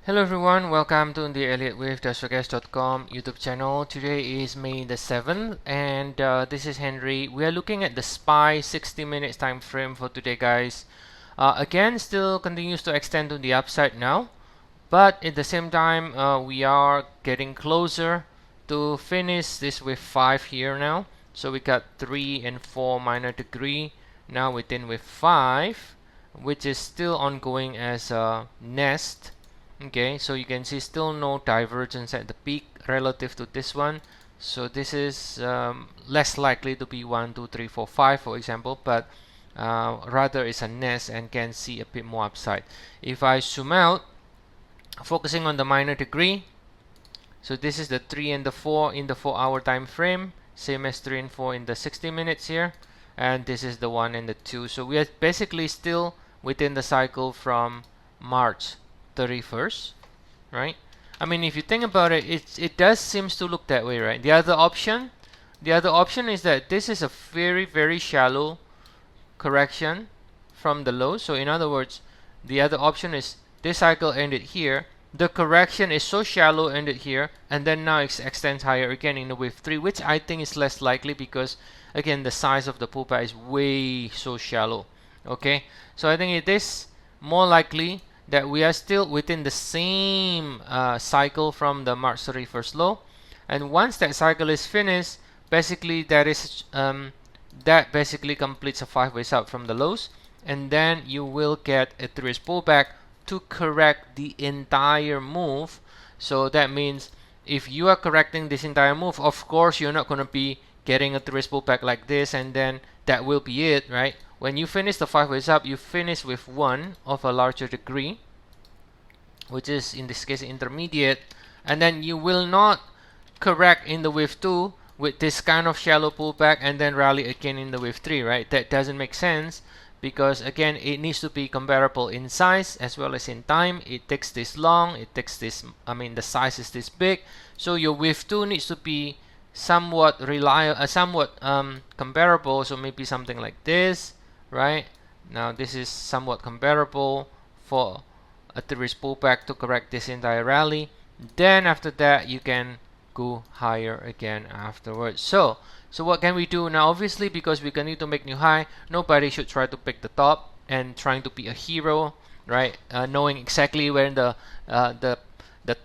Hello everyone, welcome to the Elliottwave.com YouTube channel. Today is May the 7th and this is Henry. We are looking at the SPY 60 minutes time frame for today, guys. Again, still continues to extend to the upside now, but at the same time we are getting closer to finish this with 5 here now. So we got 3 and 4 minor degree now within with 5, which is still ongoing as a nest. Okay, so you can see still no divergence at the peak relative to this one. So this is less likely to be 1, 2, 3, 4, 5, for example, but rather it's a nest and can see a bit more upside. If I zoom out, focusing on the minor degree, so this is the 3 and the 4 in the 4-hour time frame, same as 3 and 4 in the 60 minutes here, and this is the 1 and the 2. So we are basically still within the cycle from March 31st, right? I mean, if you think about it, it does seems to look that way, right? The other option is that this is a very shallow correction from the low. So in other words, the other option is this cycle ended here, the correction is so shallow, ended here, and then now it extends higher again in the wave 3, which I think is less likely because again the size of the pullback is way so shallow. Okay, so I think it is more likely that we are still within the same cycle from the March 31st low, and once that cycle is finished, basically that basically completes a 5 ways up from the lows, and then you will get a 3-ways pullback to correct the entire move. So that means if you are correcting this entire move, of course you're not going to be getting a 3-ways pullback like this and then that will be it, right? When you finish the 5 ways up, you finish with one of a larger degree, which is in this case intermediate, and then you will not correct in the wave 2 with this kind of shallow pullback and then rally again in the wave 3, right? That doesn't make sense because again it needs to be comparable in size as well as in time. It takes this long, it takes this, I mean the size is this big, so your wave 2 needs to be somewhat comparable. So maybe something like this, right? Now this is somewhat comparable for a 3-ways pullback to correct this entire rally. Then after that you can go higher again afterwards. So what can we do now? Obviously, because we continue to make new high, nobody should try to pick the top and trying to be a hero, right? Knowing exactly where the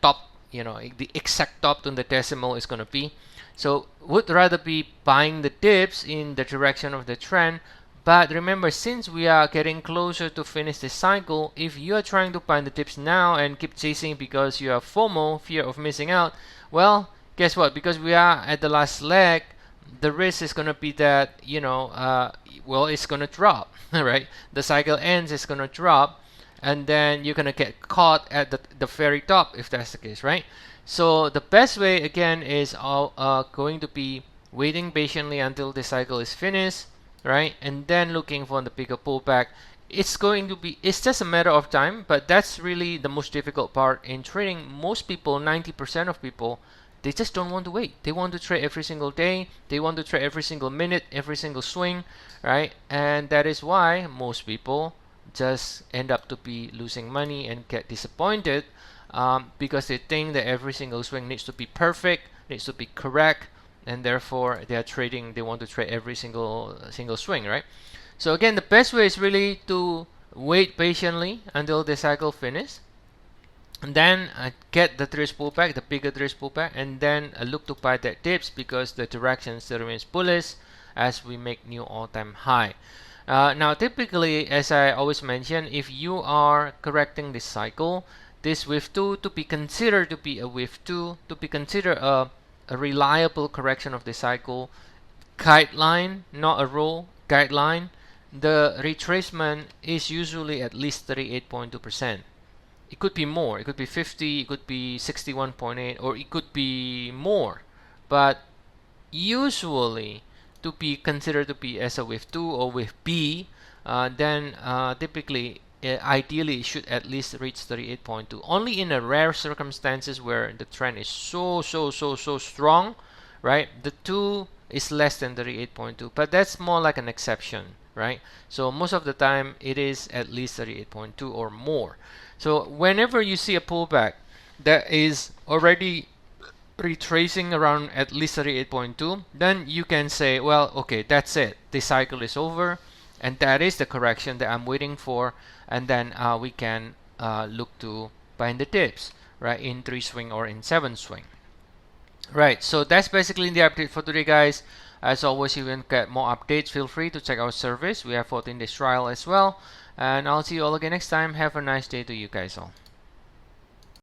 top, you know, the exact top to the decimal is going to be. So would rather be buying the dips in the direction of the trend. But remember, since we are getting closer to finish this cycle, if you are trying to find the tips now and keep chasing because you have FOMO, fear of missing out, well, guess what? Because we are at the last leg, the risk is going to be that, you know, well, it's going to drop, right? The cycle ends, it's going to drop, and then you're going to get caught at the very top if that's the case, right? So the best way, again, is going to be waiting patiently until the cycle is finished, right? And then looking for the bigger pullback. It's just a matter of time, but that's really the most difficult part in trading. Most people, 90% of people, they just don't want to wait. They want to trade every single day. They want to trade every single minute, every single swing, right? And that is why most people just end up to be losing money and get disappointed because they think that every single swing needs to be perfect, needs to be correct, and therefore they want to trade every single swing, right? So again, the best way is really to wait patiently until the cycle finishes, and then get the 3-ways pullback, the bigger 3-ways pullback, and then look to buy that dips because the direction still remains bullish as we make new all-time high. Now typically, as I always mention, if you are correcting this cycle, this wave 2 to be considered to be a wave 2, to be considered a reliable correction of the cycle guideline, not a rule, guideline, the retracement is usually at least 38.2%. It could be more, it could be 50, it could be 61.8, or it could be more, but usually to be considered to be as a wave 2 or wave B, then typically ideally it should at least reach 38.2. Only in a rare circumstances where the trend is so strong, right? The 2 is less than 38.2, but that's more like an exception, right? So most of the time it is at least 38.2 or more. So whenever you see a pullback that is already retracing around at least 38.2, then you can say, well, okay, that's it, the cycle is over, and that is the correction that I'm waiting for, and then we can look to buying the dips, right, in 3 swing or in 7 swing. Right, so that's basically the update for today, guys. As always, if you want to get more updates, feel free to check our service. We have 14 days trial as well, and I'll see you all again next time. Have a nice day to you guys all.